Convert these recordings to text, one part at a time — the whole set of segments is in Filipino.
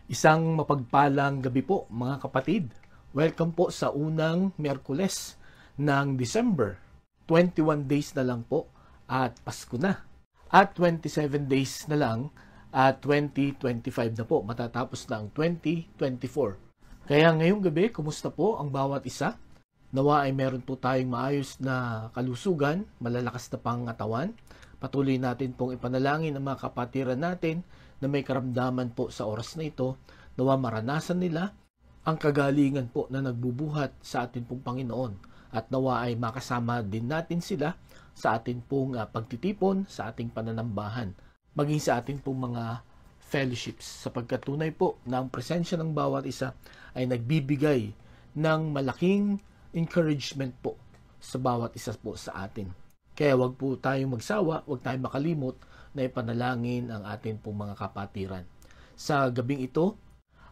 Isang mapagpalang gabi po mga kapatid. Welcome po sa unang Miyerkules ng December. 21 days na lang po at Pasko na. At 27 days na lang at 2025 na po. Matatapos na ang 2024. Kaya ngayong gabi, kumusta po ang bawat isa? Nawa ay meron po tayong maayos na kalusugan, malalakas na pangatawan. Patuloy natin pong ipanalangin ang mga kapatiran natin na may karamdaman po sa oras na ito, nawa maranasan nila ang kagalingan po na nagbubuhat sa atin pong Panginoon at nawa ay makasama din natin sila sa atin pong pagtitipon, sa ating pananambahan, maging sa atin pong mga fellowships, sapagkat tunay po na ang presensya ng bawat isa ay nagbibigay ng malaking encouragement po sa bawat isa po sa atin. Kaya wag po tayong magsawa, wag tayong makalimot na ipanalangin ang atin pong mga kapatiran. Sa gabing ito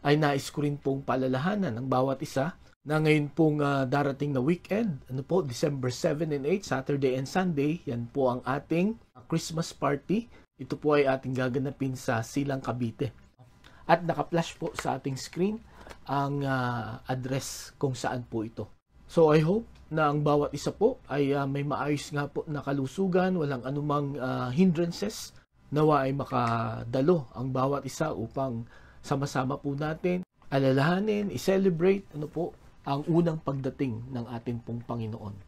ay nais ko rin pong paalalahanan ng bawat isa na ngayon pong darating na weekend, December 7 and 8, Saturday and Sunday, yan po ang ating Christmas party. Ito po ay ating gaganapin sa Silang Cavite. At naka-flash po sa ating screen ang address kung saan po ito. So I hope na ang bawat isa po ay may maayos nga po na kalusugan, walang anumang hindrances, nawa ay makadalo ang bawat isa upang sama-sama po natin alalahanin, i-celebrate ang unang pagdating ng ating pong Panginoon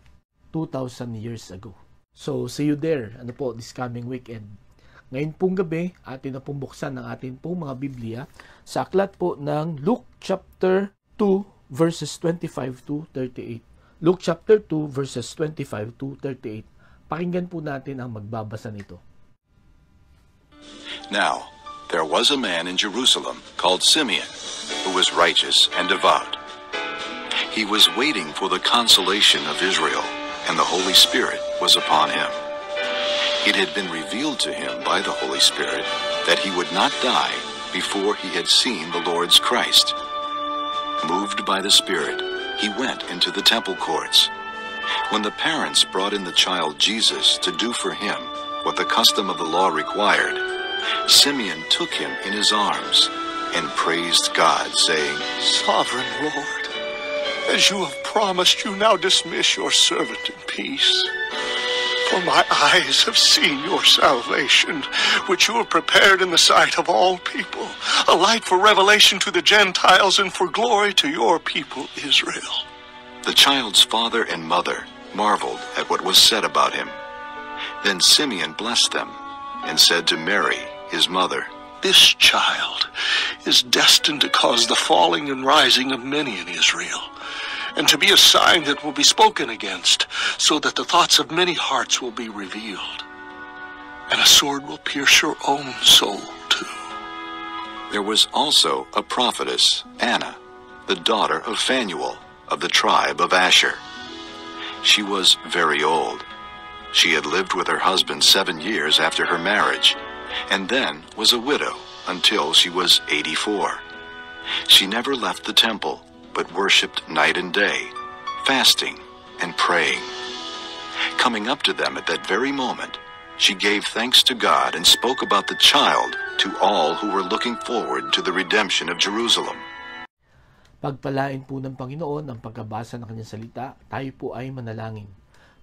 2,000 years ago. So see you there this coming weekend. Ngayon pong gabi, atin na pong buksan ang ating pong mga Biblia sa aklat po ng Luke chapter 2 verses 25 to 38. Luke chapter 2 verses 25 to 38. Pakinggan po natin ang magbabasa nito. Now, there was a man in Jerusalem called Simeon, who was righteous and devout. He was waiting for the consolation of Israel, and the Holy Spirit was upon him. It had been revealed to him by the Holy Spirit that he would not die before he had seen the Lord's Christ. Moved by the Spirit, he went into the temple courts. When the parents brought in the child Jesus to do for him what the custom of the law required, Simeon took him in his arms and praised God, saying, Sovereign Lord, as you have promised, you now dismiss your servant in peace. For my eyes have seen your salvation, which you have prepared in the sight of all people, a light for revelation to the Gentiles and for glory to your people Israel. The child's father and mother marveled at what was said about him. Then Simeon blessed them and said to Mary, his mother, This child is destined to cause the falling and rising of many in Israel, and to be a sign that will be spoken against, so that the thoughts of many hearts will be revealed. And a sword will pierce your own soul too. There was also a prophetess, Anna, the daughter of Phanuel, of the tribe of Asher. She was very old. She had lived with her husband 7 years after her marriage, and then was a widow until she was 84. She never left the temple, but worshipped night and day, fasting and praying. Coming up to them at that very moment, she gave thanks to God and spoke about the child to all who were looking forward to the redemption of Jerusalem. Pagpalain po ng Panginoon ang pagkabasa ng kanyang salita, tayo po ay manalangin.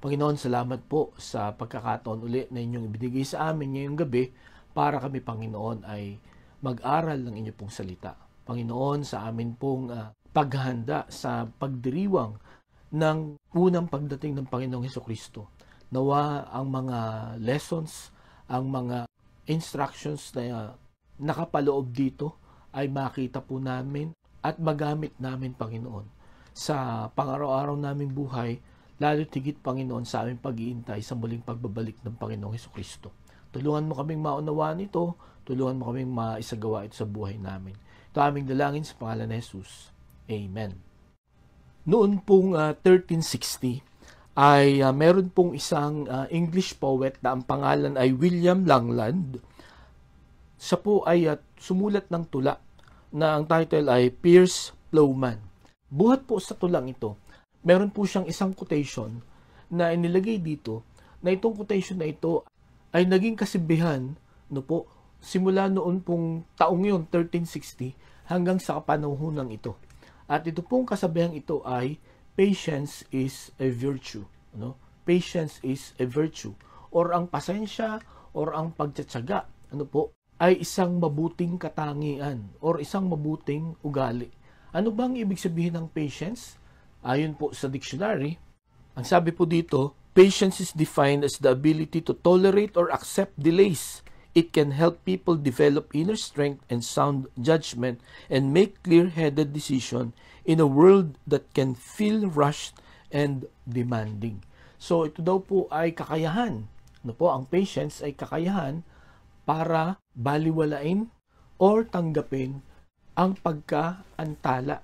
Panginoon, salamat po sa pagkakataon uli na inyong ibinigay sa amin ngayong gabi para kami, Panginoon, ay mag-aral ng inyong pong salita. Panginoon, sa amin pong paghahanda sa pagdiriwang ng unang pagdating ng Panginoong Hesukristo. Nawa ang mga lessons, ang mga instructions na nakapaloob dito ay makita po namin at magamit namin, Panginoon, sa pang-araw-araw naming buhay, lalo tigit, Panginoon, sa aming pag-iintay sa muling pagbabalik ng Panginoong Hesukristo. Tulungan mo kaming maunawaan ito, tulungan mo kaming maisagawa ito sa buhay namin. Ito aming dalangin sa pangalan ni Jesus. Amen. Noon pong 1360 ay meron pong isang English poet na ang pangalan ay William Langland. Siya po ay sumulat ng tula na ang title ay Piers Plowman. Buhat po sa tulang ito, meron po siyang isang quotation na inilagay dito na itong quotation na ito ay naging kasibihan simula noon pong taong yun, 1360, hanggang sa kapanahunan ito. At ito pong kasabihang ito ay patience is a virtue. No? Patience is a virtue. Or ang pasensya or ang pagtsatsaga ay isang mabuting katangian or isang mabuting ugali. Ano bang ibig sabihin ng patience? Ayon po sa dictionary, ang sabi po dito, patience is defined as the ability to tolerate or accept delays. It can help people develop inner strength and sound judgment and make clear-headed decisions in a world that can feel rushed and demanding. So ito daw po ay kakayahan. Ang patience ay kakayahan para baliwalain or tanggapin ang pagkaantala.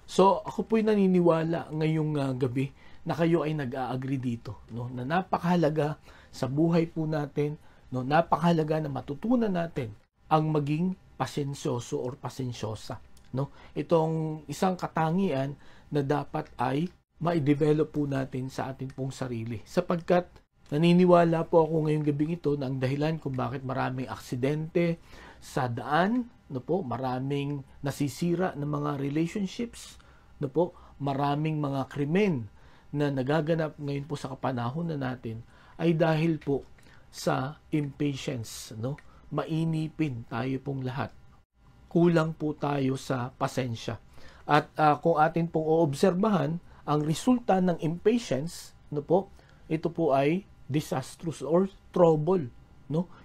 So ako po'y naniniwala ngayong gabi na kayo ay nag-a-agree dito, na napakahalaga sa buhay po natin, napakahalaga na matutunan natin ang maging pasensyoso or pasensyosa. Itong isang katangian na dapat ay ma-develop po natin sa atin pong sarili. Sapagkat naniniwala po ako ngayong gabi ito na ang dahilan kung bakit maraming aksidente sa daan, maraming nasisira ng mga relationships, maraming mga krimen na nagaganap ngayon po sa kapanahon na natin ay dahil po sa impatience. Mainipin tayo pong lahat. Kulang po tayo sa pasensya. At kung atin pong oobserbahan, ang resulta ng impatience, ito po ay disastrous or trouble.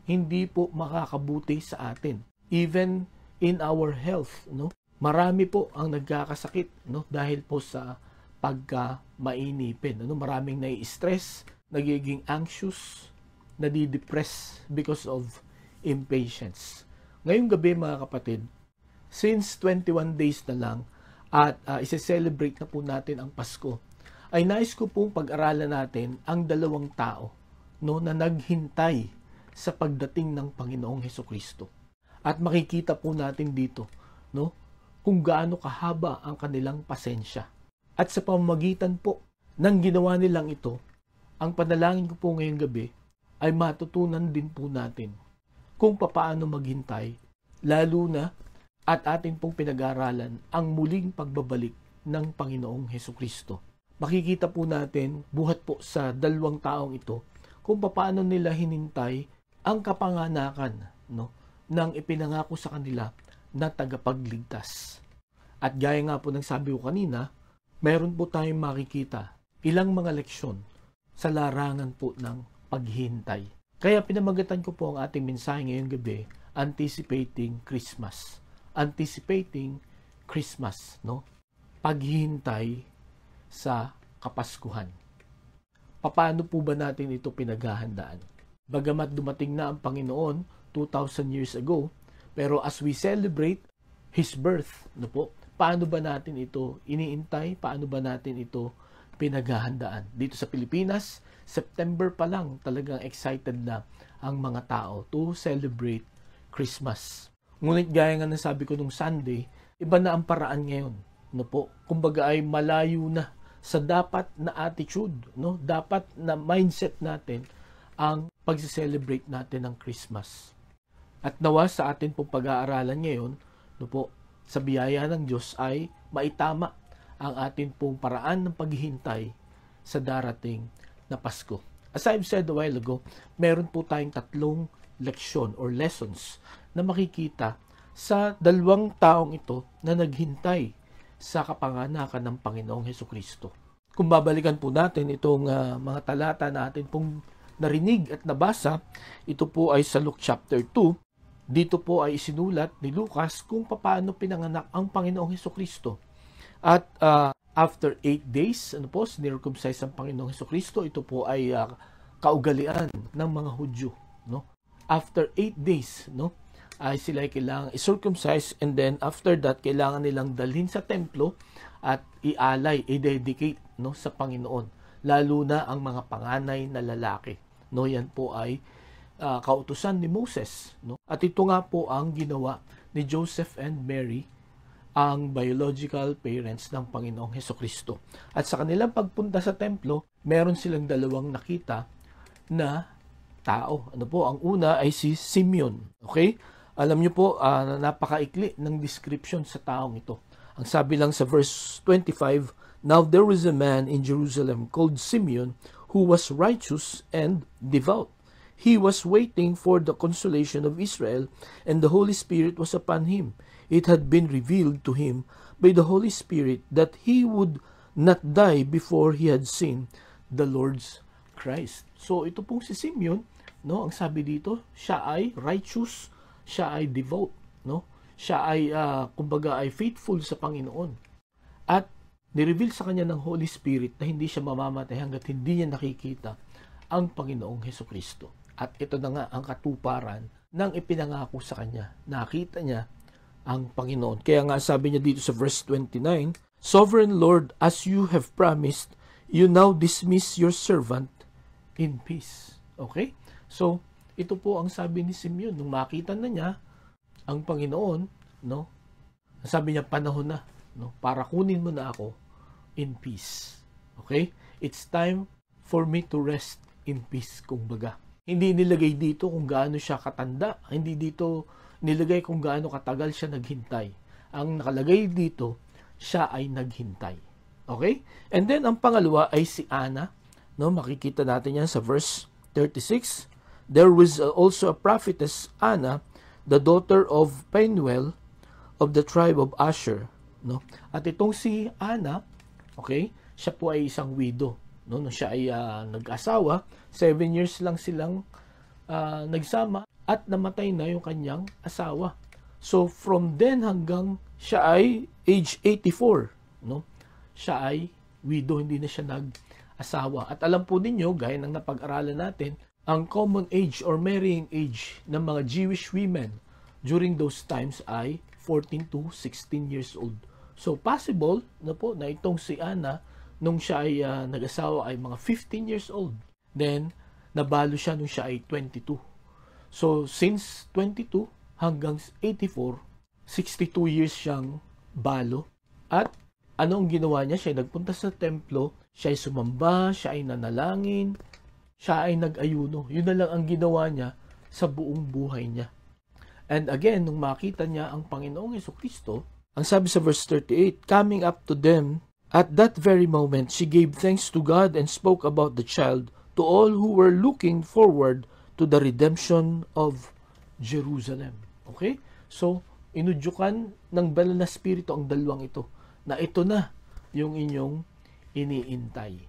Hindi po makakabuti sa atin. Even in our health, marami po ang nagkakasakit dahil po sa pagka-mainipin. Maraming nai-stress, nagiging anxious, nadidepress because of impatience. Ngayong gabi mga kapatid, since 21 days na lang at isi-celebrate na po natin ang Pasko, ay nais ko pong pag-aralan natin ang dalawang tao na naghintay sa pagdating ng Panginoong Hesukristo. At makikita po natin dito kung gaano kahaba ang kanilang pasensya. At sa pamamagitan po ng ginawa nilang ito, ang panalangin ko po ngayong gabi ay matutunan din po natin kung papaano maghintay, lalo na at atin pong pinag-aralan ang muling pagbabalik ng Panginoong Hesukristo. Makikita po natin, buhat po sa dalawang taong ito, kung papaano nila hinintay ang kapanganakan ng ipinangako sa kanila na tagapagligtas. At gaya nga po ng sabi ko kanina, meron po tayong makikita ilang mga leksyon sa larangan po ng paghihintay. Kaya pinamagatan ko po ang ating mensahe ngayong gabi, Anticipating Christmas. Anticipating Christmas, paghihintay sa Kapaskuhan. Paano po ba natin ito pinaghahandaan? Bagamat dumating na ang Panginoon 2,000 years ago, pero as we celebrate His birth, paano ba natin ito iniintay? Paano ba natin ito pinaghahandaan? Dito sa Pilipinas, September pa lang talagang excited na ang mga tao to celebrate Christmas. Ngunit gaya nga ng sabi ko nung Sunday, iba na ang paraan ngayon. Kumbaga ay malayo na sa dapat na attitude, dapat na mindset natin ang pag-celebrate natin ng Christmas. At nawa sa atin pong pag-aaralan ngayon, sa biyaya ng Diyos ay maitama ang atin pong paraan ng paghihintay sa darating na Pasko. As I've said a while ago, meron po tayong 3 leksyon or lessons na makikita sa dalawang taong ito na naghintay sa kapanganakan ng Panginoong Hesukristo. Kung babalikan po natin itong mga talata na atin pong narinig at nabasa, ito po ay sa Luke chapter 2. Dito po ay isinulat ni Lucas kung paano pinanganak ang Panginoong Hesukristo. At after 8 days, sinircumcise ang Panginoong Hesukristo. Ito po ay kaugalian ng mga Hudyo. After 8 days, ay sila kailangan i-circumcise, and then after that, kailangan nilang dalhin sa templo at i-alay, i-dedicate sa Panginoon. Lalo na ang mga panganay na lalaki. Yan po ay kautusan ni Moses. At ito nga po ang ginawa ni Joseph and Mary, ang biological parents ng Panginoong Hesukristo. At sa kanilang pagpunta sa templo, meron silang dalawang nakita na tao. Ang una ay si Simeon. Okay? Alam niyo po, napakaikli ng description sa taong ito. Ang sabi lang sa verse 25, "Now there was a man in Jerusalem called Simeon, who was righteous and devout. He was waiting for the consolation of Israel, and the Holy Spirit was upon him. It had been revealed to him by the Holy Spirit that he would not die before he had seen the Lord's Christ." So ito pong si Simeon, no, ang sabi dito, siya ay righteous, siya ay devout, no? Siya ay kumbaga ay faithful sa Panginoon. At ni-reveal sa kanya ng Holy Spirit na hindi siya mamamatay hangga't hindi niya nakikita ang Panginoong Hesukristo. At ito na nga ang katuparan ng ipinangako sa kanya. Nakita niya ang Panginoon. Kaya nga sabi niya dito sa verse 29, "Sovereign Lord, as you have promised, you now dismiss your servant in peace." Okay? So, ito po ang sabi ni Simeon nung makita na niya ang Panginoon, no? Sabi niya, panahon na, no? Para kunin mo na ako in peace. Okay? It's time for me to rest in peace, kumbaga. Hindi nilagay dito kung gaano siya katanda. Hindi dito nilagay kung gaano katagal siya naghintay. Ang nakalagay dito, siya ay naghintay. Okay? And then, ang pangalawa ay si Anna. No? Makikita natin yan sa verse 36. "There was also a prophetess, Anna, the daughter of Phanuel of the tribe of Asher." No? At itong si Anna, okay, siya po ay isang widow. No? Nung siya ay nag-asawa, 7 years lang silang nagsama at namatay na yung kanyang asawa. So, from then hanggang siya ay age 84, no? Siya ay widow, hindi na siya nag-asawa. At alam po ninyo, gaya ng napag-aralan natin, ang common age or marrying age ng mga Jewish women during those times ay 14 to 16 years old. So, possible na po na itong si Anna, nung siya ay nag-asawa ay mga 15 years old. Then, nabalo siya nung siya ay 22. So, since 22 hanggang 84, 62 years siyang balo. At ano ang ginawa niya? Siya ay nagpunta sa templo, siya ay sumamba, siya ay nanalangin, siya ay nag-ayuno. Yun na lang ang ginawa niya sa buong buhay niya. And again, nung makita niya ang Panginoong Hesukristo, ang sabi sa verse 38, "Coming up to them, at that very moment, she gave thanks to God and spoke about the child to all who were looking forward to the redemption of Jerusalem." Okay? So, inudyukan ng banal na spirito ang dalawang ito, na ito na yung inyong iniintay.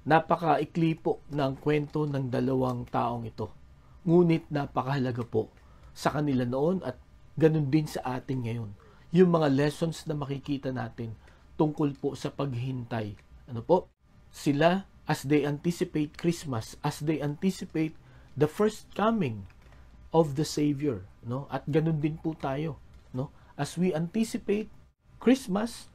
Napakaikli po ng kwento ng dalawang taong ito. Ngunit napakahalaga po sa kanila noon at ganun din sa atin ngayon. Yung mga lessons na makikita natin tungkol po sa paghintay. Ano po? Sila, as they anticipate Christmas, as they anticipate the first coming of the Savior, no? At ganun din po tayo, no? As we anticipate Christmas,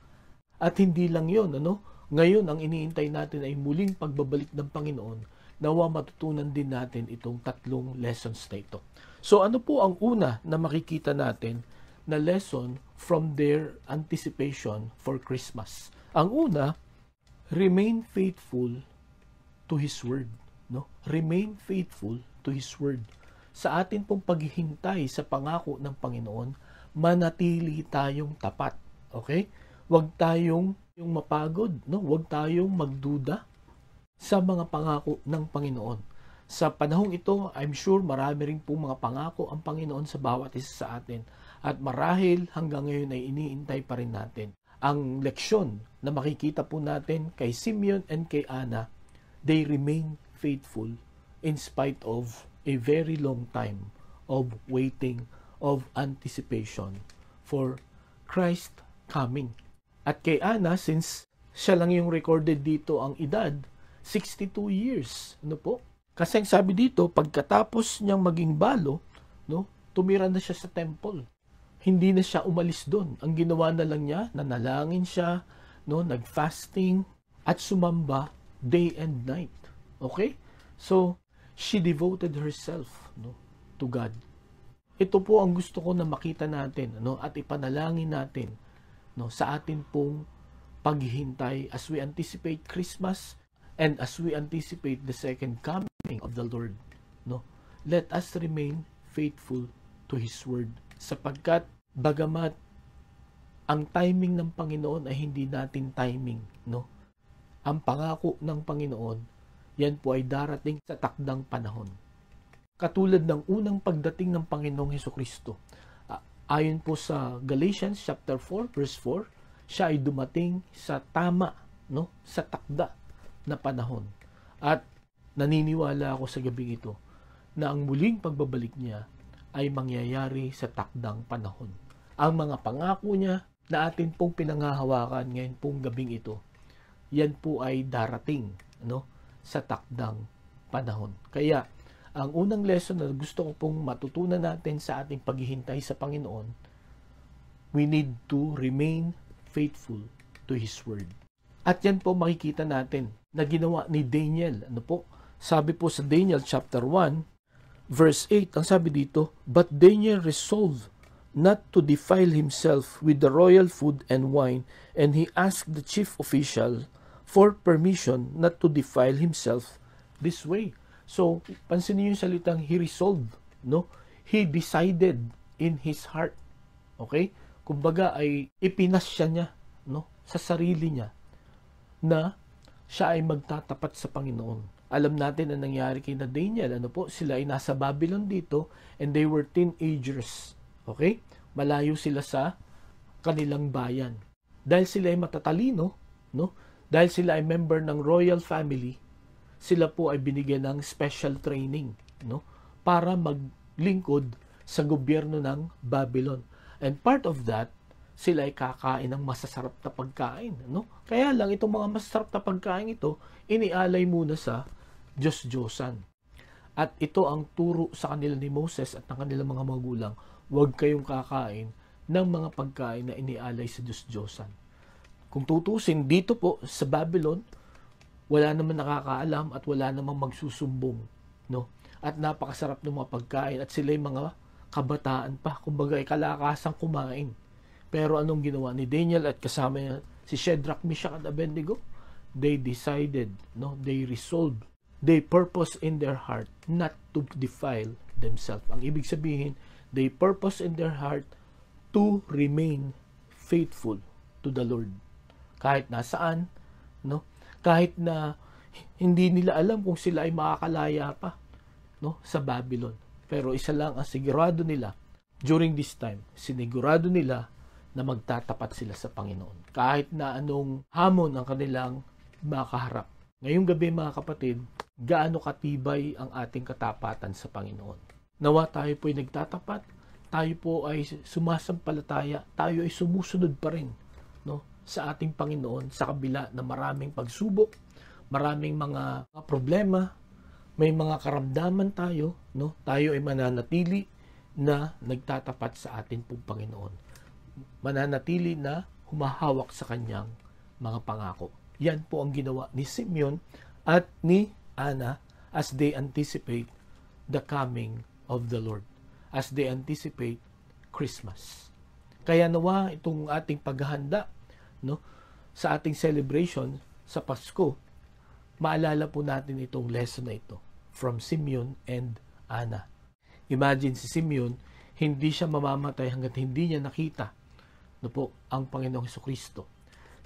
at hindi lang 'yon, ano? Ngayon ang iniintay natin ay muling pagbabalik ng Panginoon. Nawa matutunan din natin itong tatlong lessons na ito. So ano po ang una na makikita natin na lesson from their anticipation for Christmas? Ang una, remain faithful to His Word, no? Remain faithful to His Word. Sa atin pong paghihintay sa pangako ng Panginoon, manatili tayong tapat. Okay? Huwag tayong mapagod, no? Huwag tayong magduda sa mga pangako ng Panginoon. Sa panahong ito, I'm sure marami rin po mga pangako ang Panginoon sa bawat isa sa atin. At marahil hanggang ngayon ay iniintay pa rin natin. Ang leksyon na makikita po natin kay Simeon and kay Anna, they remain faithful in spite of a very long time of waiting, of anticipation for Christ coming. At kay Anna, since siya lang yung recorded dito ang edad, 62 years. Ano po? Kasi ang sabi dito, pagkatapos niyang maging balo, no, tumira na siya sa temple. Hindi na siya umalis doon. Ang ginawa na lang niya, nanalangin siya, no, nag-fasting, at sumamba day and night. Okay? So, she devoted herself, no, to God. Ito po ang gusto ko na makita natin, no, at ipanalangin natin, no, sa atin pong paghihintay as we anticipate Christmas and as we anticipate the second coming of the Lord, no. Let us remain faithful to to His Word. Sapagkat bagamat ang timing ng Panginoon ay hindi natin timing, no? Ang pangako ng Panginoon, yan po ay darating sa takdang panahon. Katulad ng unang pagdating ng Panginoong Hesukristo. Ayon po sa Galatians chapter 4 verse 4, siya ay dumating sa tama, no? Sa takda na panahon. At naniniwala ako sa gabing ito na ang muling pagbabalik niya ay mangyayari sa takdang panahon. Ang mga pangako niya na atin pong pinangahawakan ngayon pong gabing ito, yan po ay darating, no, sa takdang panahon. Kaya, ang unang lesson na gusto ko pong matutunan natin sa ating paghihintay sa Panginoon, we need to remain faithful to His Word. At yan po makikita natin na ginawa ni Daniel. Ano po? Sabi po sa Daniel chapter 1, verse 8, ang sabi dito, "But Daniel resolved not to defile himself with the royal food and wine, and he asked the chief official for permission not to defile himself this way." So, pansinin niyo yung salitang he resolved, no? He decided in his heart. Okay? Kumbaga ay ipinasya niya, no, sa sarili niya na siya ay magtatapat sa Panginoon. Alam natin ang nangyari kay Daniel. Ano po? Sila ay nasa Babylon dito and they were teenagers. Okay? Malayo sila sa kanilang bayan. Dahil sila ay matatalino, no? Dahil sila ay member ng royal family, sila po ay binigyan ng special training, no? Para maglingkod sa gobyerno ng Babylon. And part of that, sila ay kakain ng masasarap na pagkain, no? Kaya lang itong mga masasarap na pagkain ito, inialay muna sa Diyos-Diyosan. At ito ang turo sa kanila ni Moses at ng kanilang mga magulang, huwag kayong kakain ng mga pagkain na inialay sa Diyos-Diyosan. Kung tutusin, dito po sa Babylon, wala naman nakakaalam at wala namang magsusumbong, no? At napakasarap ng mga pagkain at sila yung mga kabataan pa, kumbaga ay kalakasang kumain. Pero anong ginawa ni Daniel at kasama niya si Shadrach, Meshach at Abednego? They decided, no? They resolved, they purpose in their heart not to defile themselves. Ang ibig sabihin, they purpose in their heart to remain faithful to the Lord. Kahit nasaan, no? Kahit na hindi nila alam kung sila ay makakalaya pa, no, sa Babylon. Pero isa lang ang sigurado nila during this time, sinigurado nila na magtatapat sila sa Panginoon. Kahit na anong hamon ang kanilang makaharap. Ngayong gabi mga kapatid, gaano katibay ang ating katapatan sa Panginoon. Nawa tayo po ay nagtatapat, tayo po ay sumasampalataya, tayo ay sumusunod pa rin, no, sa ating Panginoon sa kabila na maraming pagsubok, maraming mga problema, may mga karamdaman tayo, no? Tayo ay mananatili na nagtatapat sa ating pong Panginoon. Mananatili na humahawak sa kanyang mga pangako. Yan po ang ginawa ni Simeon at ni Anna as they anticipate the coming of the Lord, as they anticipate Christmas. Kaya nawa itong ating paghahanda, no, sa ating celebration sa Pasko, maalala po natin itong lesson na ito from Simeon and Anna. Imagine si Simeon, hindi siya mamamatay hanggat hindi niya nakita, no po, ang Panginoong Hesukristo.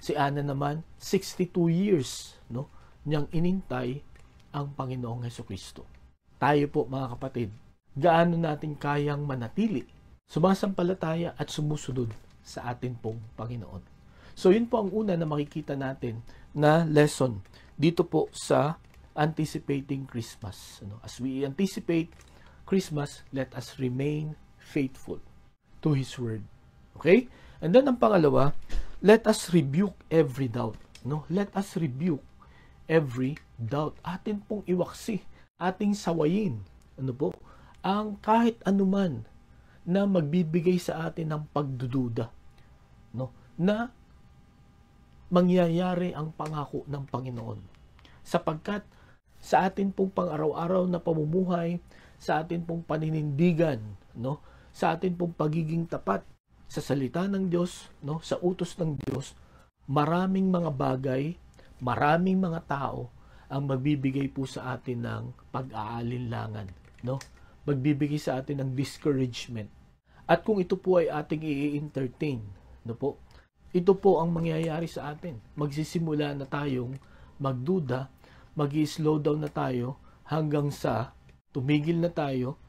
Si Anna naman, 62 years, no, niyang inintay ang Panginoong Hesukristo. Tayo po mga kapatid, gaano natin kayang manatili, sumasampalataya at sumusunod sa atin pong Panginoon. So yun po ang una na makikita natin na lesson dito po sa anticipating Christmas. As we anticipate Christmas, let us remain faithful to His Word. Okay? And then ang pangalawa, let us rebuke every doubt. No? Let us rebuke every doubt. Atin pong iwaksi, ating sawayin, ano po, ang kahit anuman na magbibigay sa atin ng pagdududa, no? Na mangyayari ang pangako ng Panginoon. Sapagkat sa atin pong pang-araw-araw na pamumuhay, sa atin pong paninindigan, no? Sa atin pong pagiging tapat sa salita ng Diyos, no? Sa utos ng Diyos, maraming mga bagay, maraming mga tao ang magbibigay po sa atin ng pag-aalinlangan, no? Magbibigay sa atin ng discouragement, At kung ito po ay ating i-entertain, no po, ito po ang mangyayari sa atin. Magsisimula na tayong magduda, mag-slow down na tayo hanggang sa tumigil na tayo,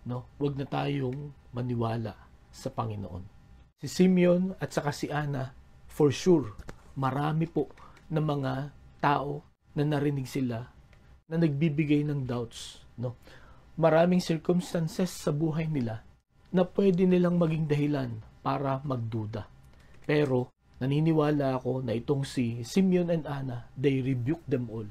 no? Huwag na tayong maniwala sa Panginoon. Si Simeon at saka si Ana, for sure, marami po ng mga tao na narinig sila na nagbibigay ng doubts, no? Maraming circumstances sa buhay nila na pwede nilang maging dahilan para magduda. Pero naniniwala ako na itong si Simeon and Ana, they rebuke them all,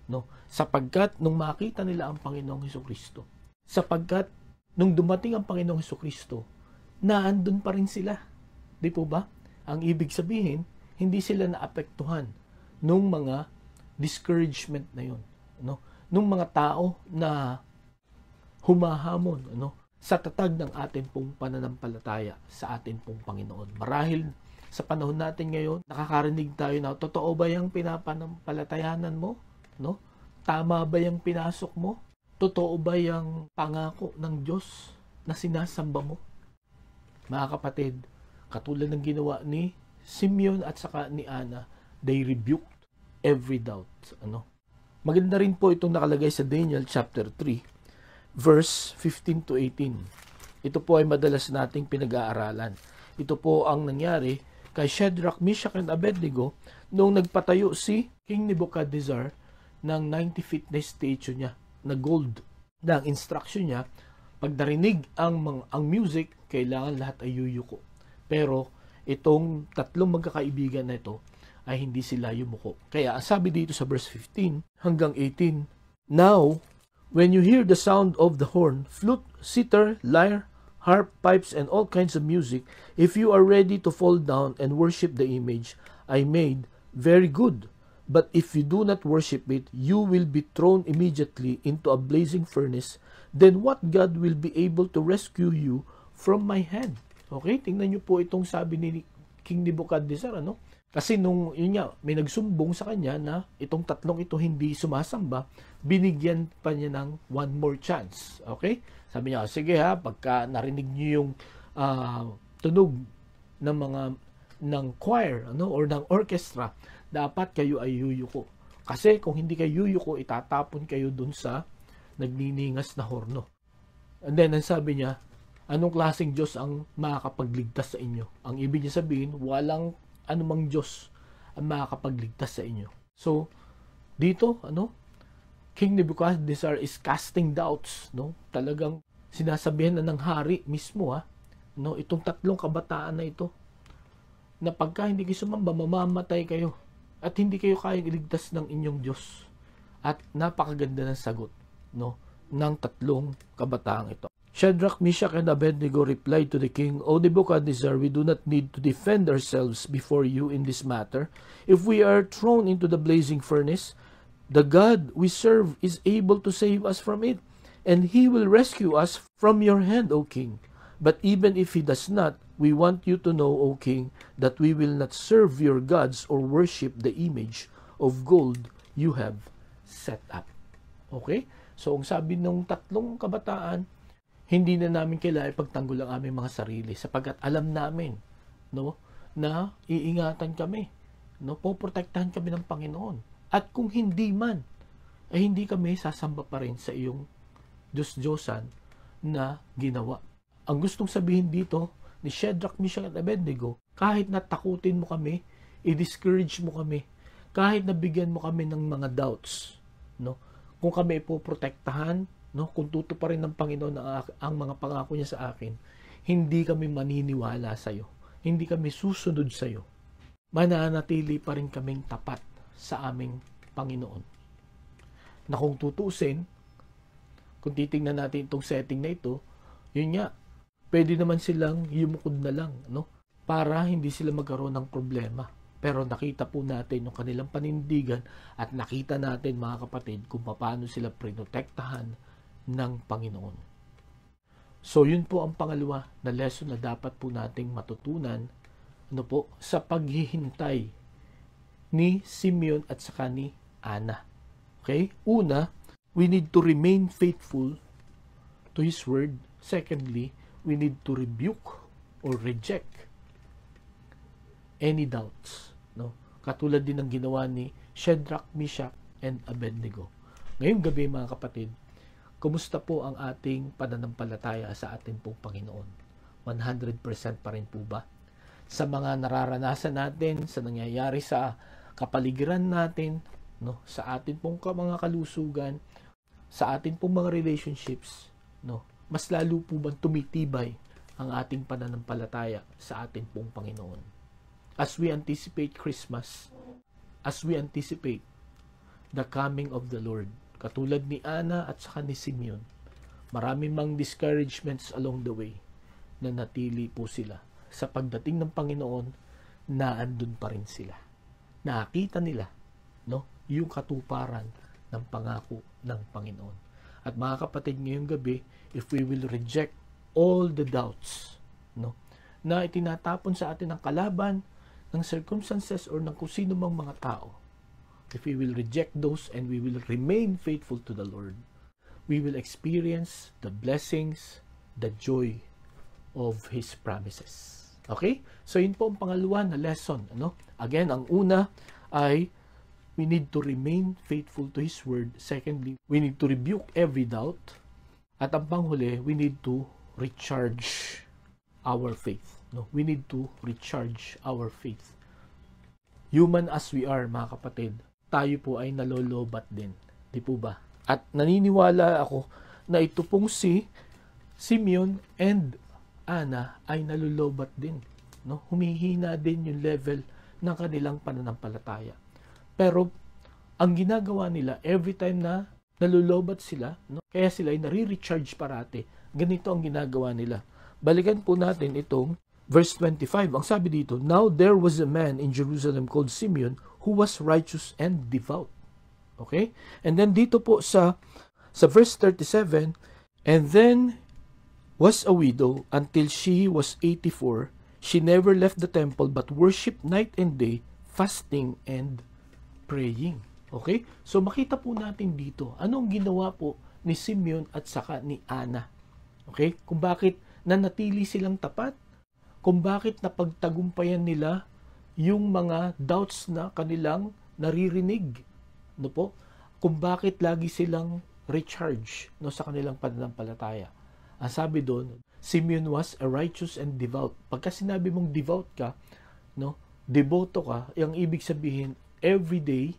no? Sapagkat nung makita nila ang Panginoong Hesukristo, sapagkat nung dumating ang Panginoong Hesukristo, naandun pa rin sila. Di po ba? Ang ibig sabihin, hindi sila naapektuhan nung mga discouragement na yun, no? Nung mga tao na humahamon, no, sa tatag ng atin pong pananampalataya sa atin pong Panginoon. Marahil sa panahon natin ngayon, nakakarinig tayo na, totoo ba yung pinapanampalatayanan mo? No? Tama ba yung pinasok mo? Totoo ba yung pangako ng Diyos na sinasamba mo? Mga kapatid, katulad ng ginawa ni Simeon at saka ni Ana, they rebuked every doubt. Ano? Maganda rin po itong nakalagay sa Daniel chapter 3, verse 15 to 18. Ito po ay madalas nating pinag-aaralan. Ito po ang nangyari kay Shadrach, Meshach, and Abednego noong nagpatayo si King Nebuchadnezzar ng 90 feet na statue niya na gold. Na ang instruction niya, pag narinig ang music, kailangan lahat ay yuyuko. Pero itong tatlong magkakaibigan na ito ay hindi sila yumuko. Kaya sabi dito sa verse 15 hanggang 18, Now, when you hear the sound of the horn, flute, sitar, lyre, harp, pipes, and all kinds of music, if you are ready to fall down and worship the image I made, very good. But if you do not worship it, you will be thrown immediately into a blazing furnace. Then what God will be able to rescue you from my hand? Okay, tingnan niyo po itong sabi ni King Nebuchadnezzar, ano? Kasi nung yun nga, may nagsumbong sa kanya na itong tatlong ito hindi sumasamba, binigyan pa niya ng one more chance. Okay? Sabi niya, sige ha, pagka narinig niyo yung tunog ng choir, ano, or ng orchestra, dapat kayo ay yuyuko. Kasi kung hindi kayo yuyuko, itatapon kayo dun sa nagniningas na horno. And then, ang sabi niya, anong klaseng Diyos ang makakapagligtas sa inyo? Ang ibig niya sabihin, walang anumang Diyos ang makakapagligtas sa inyo. So, dito, King Nebuchadnezzar is casting doubts, no? Talagang sinasabihan na ng hari mismo, no? Itong tatlong kabataan na ito, na pagka hindi kayo sumamba, mamamatay kayo at hindi kayo kayang iligtas ng inyong Diyos. At napakaganda ng sagot, no, ng tatlong kabataang ito. Shadrach, Meshach, and Abednego replied to the king, O Nebuchadnezzar, we do not need to defend ourselves before you in this matter. If we are thrown into the blazing furnace, the God we serve is able to save us from it, and he will rescue us from your hand, O king. But even if he does not, we want you to know, O king, that we will not serve your gods or worship the image of gold you have set up. Okay? So, ang sabi ng tatlong kabataan, hindi na namin kailangan ipagtanggol ang aming mga sarili sapagkat alam namin, no, na iingatan kami, no, poprotektahan kami ng Panginoon. At kung hindi man, ay hindi kami sasamba pa rin sa iyong Diyos-Diyosan na ginawa. Ang gustong sabihin dito ni Shadrach, Meshach, at Abednego, kahit natakutin mo kami, i-discourage mo kami, kahit nabigyan mo kami ng mga doubts, no, kung kami ipoprotektahan, no, kung tutuparin ng Panginoon ang mga pangako niya sa akin, hindi kami maniniwala sa iyo. Hindi kami susunod sa iyo. Mananatili pa rin kaming tapat sa aming Panginoon. Na kung tutusin, kung titingnan natin itong setting na ito, yun nga, pwede naman silang yumukod na lang, no, para hindi sila magkaroon ng problema. Pero nakita po natin yung kanilang panindigan at nakita natin, mga kapatid, kung paano sila prinotektahan ng Panginoon. So, yun po ang pangalawa na lesson na dapat po nating matutunan, sa paghihintay ni Simeon at saka ni Ana. Okay? Una, we need to remain faithful to His Word. Secondly, we need to rebuke or reject any doubts, no? Katulad din ng ginawa ni Shadrach, Meshach, and Abednego. Ngayong gabi mga kapatid, kumusta po ang ating pananampalataya sa ating pong Panginoon? 100% pa rin po ba? Sa mga nararanasan natin, sa nangyayari sa kapaligiran natin, no, sa atin pong mga kalusugan, sa atin pong mga relationships, no, mas lalo po bang tumitibay ang ating pananampalataya sa atin pong Panginoon? As we anticipate Christmas, as we anticipate the coming of the Lord, katulad ni Ana at saka ni Simeon, marami mang discouragements along the way, na natili po sila sa pagdating ng Panginoon, na andun pa rin sila. Nakita nila, no, yung katuparan ng pangako ng Panginoon. At mga kapatid, ngayong gabi, if we will reject all the doubts, no, na itinatapon sa atin ng kalaban, ng circumstances, or ng kung sino mang mga tao, if we will reject those and we will remain faithful to the Lord, we will experience the blessings, the joy of His promises. Okay? So, yun po ang pangalawa na lesson. Ano? Again, ang una ay we need to remain faithful to His Word. Secondly, we need to rebuke every doubt. At ang panghuli, we need to recharge our faith. No? We need to recharge our faith. Human as we are, mga kapatid, tayo po ay nalolobat din. Di po ba? At naniniwala ako na ito pong si Simeon and Ana ay nalolobat din. No? Humihina din yung level ng kanilang pananampalataya. Pero ang ginagawa nila, every time na nalolobat sila, no? Kaya sila ay nare-recharge parate. Ganito ang ginagawa nila. Balikan po natin itong verse 25. Ang sabi dito, now there was a man in Jerusalem called Simeon who was righteous and devout. Okay? And then dito po sa verse 37, and then was a widow until she was 84. She never left the temple but worshiped night and day, fasting and praying. Okay? So makita po natin dito, anong ginawa po ni Simeon at saka ni Ana. Okay? Kung bakit nanatili silang tapat, kung bakit napagtagumpayan nila yung mga doubts na kanilang naririnig, no po? Kung bakit lagi silang recharge, no, sa kanilang pananampalataya. Ang sabi doon, Simeon was a righteous and devout. Pagka sinabi mong devout ka, no, devoto ka, yung ibig sabihin every day,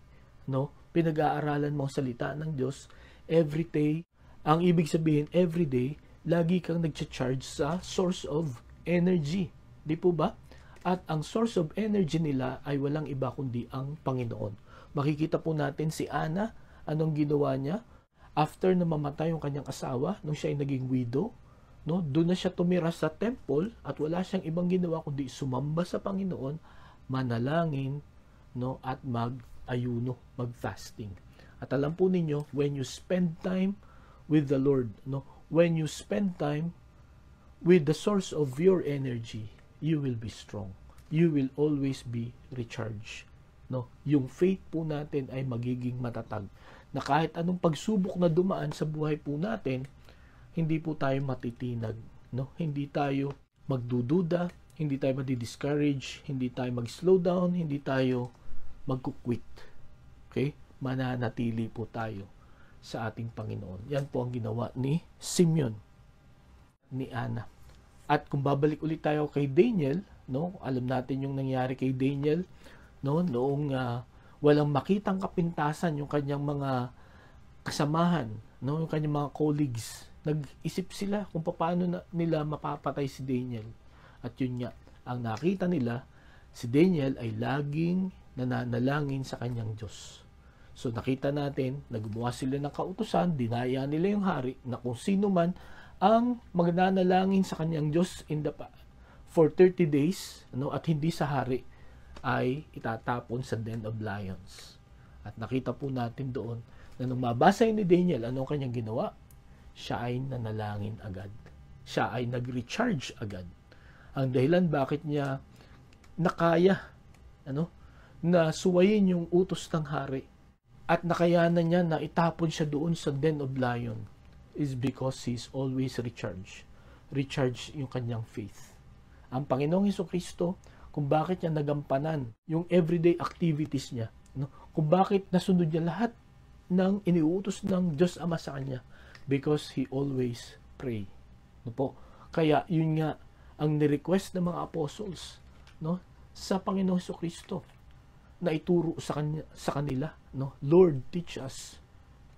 no, pinag-aaralan mo ang salita ng Diyos, every day, ang ibig sabihin every day, lagi kang nag-charge sa source of energy. Di po ba? At ang source of energy nila ay walang iba kundi ang Panginoon. Makikita po natin si Ana, anong ginawa niya? After na mamatay yung kanyang asawa, nung siya ay naging widow, no, doon na siya tumira sa temple at wala siyang ibang ginawa kundi sumamba sa Panginoon, manalangin, no, at mag-ayuno, mag-fasting. At alam po ninyo, when you spend time with the Lord, no, when you spend time with the source of your energy, you will be strong. You will always be recharged. No, yung faith po natin ay magiging matatag. Na kahit anong pagsubok na dumaan sa buhay po natin, hindi po tayo matitinag. No? Hindi tayo magdududa, hindi tayo madi-discourage, hindi tayo mag-slow down, hindi tayo mag-quit. Okay? Mananatili po tayo sa ating Panginoon. Yan po ang ginawa ni Simeon, ni Ana. At kung babalik ulit tayo kay Daniel, no? Alam natin yung nangyari kay Daniel, no? Noong walang makitang kapintasan yung kanyang mga kasamahan, no, yung kanyang mga colleagues. Nag-isip sila kung paano nila mapapatay si Daniel. At yun nga, ang nakita nila, si Daniel ay laging nananalangin sa kanyang Diyos. So nakita natin, nagbuwa sila ng kautusan, dinaya nila yung hari, na kung sino man ang magnanalangin sa kanyang Diyos for 30 days, no, at hindi sa hari, ay itatapon sa den of lions. At nakita po natin doon na nung mabasa ni Daniel, anong kanyang ginawa? Siya ay nanalangin agad. Siya ay nag-recharge agad. Ang dahilan bakit niya nakaya, na suwayin yung utos ng hari at nakayanan niya na itapon siya doon sa den of lion is because he's always recharged. recharge yung kanyang faith. Ang Panginoong Hesukristo, kung bakit niya nagampanan yung everyday activities niya, no? Kung bakit nasunod niya lahat ng iniuutos ng Diyos Ama sa kanya, because he always pray. No po? Kaya yun nga ang ni-request ng mga apostles, no, sa Panginoong Hesukristo, na ituro sa kanila, no, Lord, teach us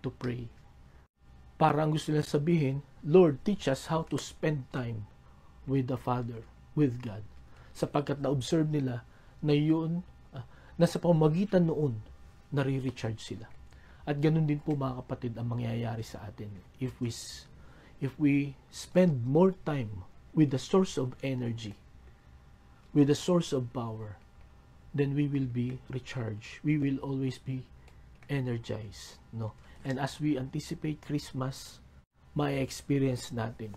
to pray. Parang gusto nila sabihin, Lord, teach us how to spend time with the Father, with God. Sapagkat na-observe nila na yun, na sa pamamagitan noon, nare-recharge sila. At ganun din po mga kapatid ang mangyayari sa atin. If we spend more time with the source of energy, with the source of power, then we will be recharged. We will always be energized, no? And as we anticipate Christmas, ma-experience natin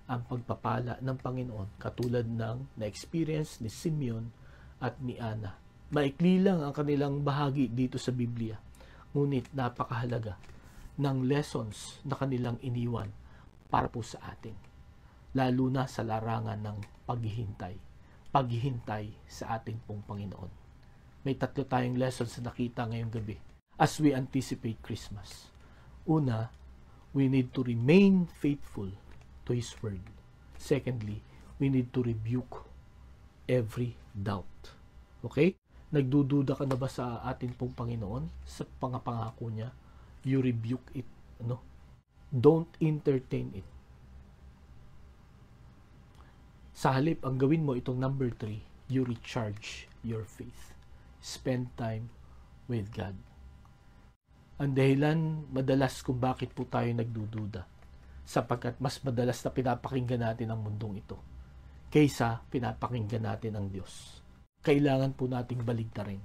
ang pagpapala ng Panginoon katulad ng na-experience ni Simeon at ni Ana. Maikli lang ang kanilang bahagi dito sa Biblia, ngunit napakahalaga ng lessons na kanilang iniwan para po sa atin, lalo na sa larangan ng paghihintay sa ating pong Panginoon. May 3 tayong lessons na nakita ngayong gabi as we anticipate Christmas. Una, we need to remain faithful to His Word. Secondly, we need to rebuke every doubt. Okay? Nagdududa ka na ba sa atin pong Panginoon? Sa pangako niya, you rebuke it. No? Don't entertain it. Sa halip, ang gawin mo itong number 3, you recharge your faith. Spend time with God. Ang dahilan madalas kung bakit po tayo nagdududa, sapagkat mas madalas na pinapakinggan natin ang mundong ito kaysa pinapakinggan natin ang Diyos. Kailangan po nating baligtarin,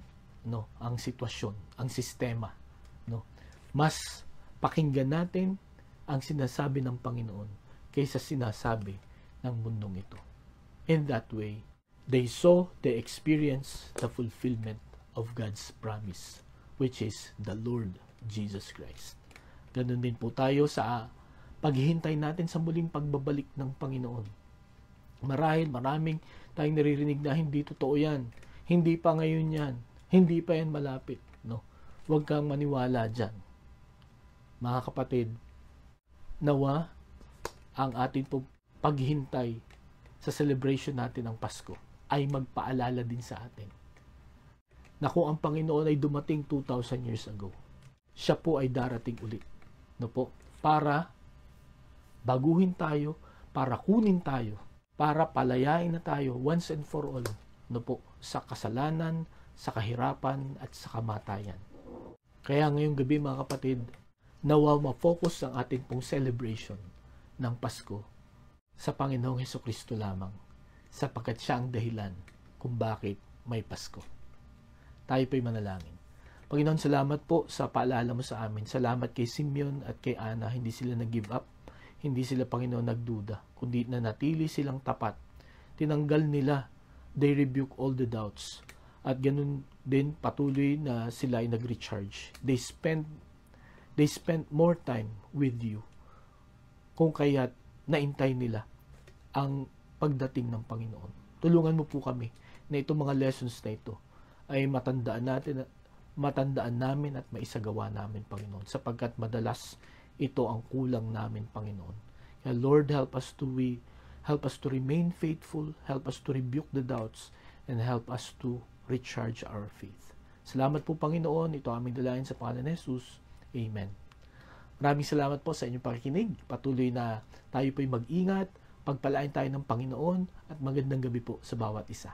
no, ang sitwasyon, ang sistema, no. Mas pakinggan natin ang sinasabi ng Panginoon kaysa sinasabi ng mundong ito. In that way, they experience the fulfillment of God's promise, which is the Lord Jesus Christ. Ganun din po tayo sa paghihintay natin sa muling pagbabalik ng Panginoon. Marahil maraming tayong naririnig na hindi totoo yan. Hindi pa ngayon yan. Hindi pa yan malapit. No? Huwag kang maniwala dyan. Mga kapatid, nawa ang ating paghihintay sa celebration natin ng Pasko ay magpaalala din sa atin na kung ang Panginoon ay dumating 2,000 years ago, siya po ay darating ulit. No po? Para baguhin tayo, para kunin tayo, para palayain na tayo once and for all, no po, sa kasalanan, sa kahirapan, at sa kamatayan. Kaya ngayong gabi mga kapatid, nawa ma-focus ang ating pong celebration ng Pasko sa Panginoong Hesukristo lamang, sapagkat siya ang dahilan kung bakit may Pasko. Tayo po'y manalangin. Panginoon, salamat po sa paalala mo sa amin. Salamat kay Simeon at kay Ana. Hindi sila nag-give up. Hindi sila, Panginoon, nagduda. Kundi nanatili silang tapat. Tinanggal nila. They rebuke all the doubts. At ganun din patuloy na sila ay nag-recharge. They spent more time with you. Kung kaya't naintay nila ang pagdating ng Panginoon. Tulungan mo po kami na itong mga lessons na ito ay matandaan namin at maisagawa namin, Panginoon, sapagkat madalas ito ang kulang namin, Panginoon. Kaya Lord, help us to remain faithful, help us to rebuke the doubts, and help us to recharge our faith. Salamat po, Panginoon. Ito aming dalayan sa pangalan ni Jesus. Amen. Maraming salamat po sa inyong pakikinig. Patuloy na tayo po'y mag-ingat, pagpalain tayo ng Panginoon, at magandang gabi po sa bawat isa.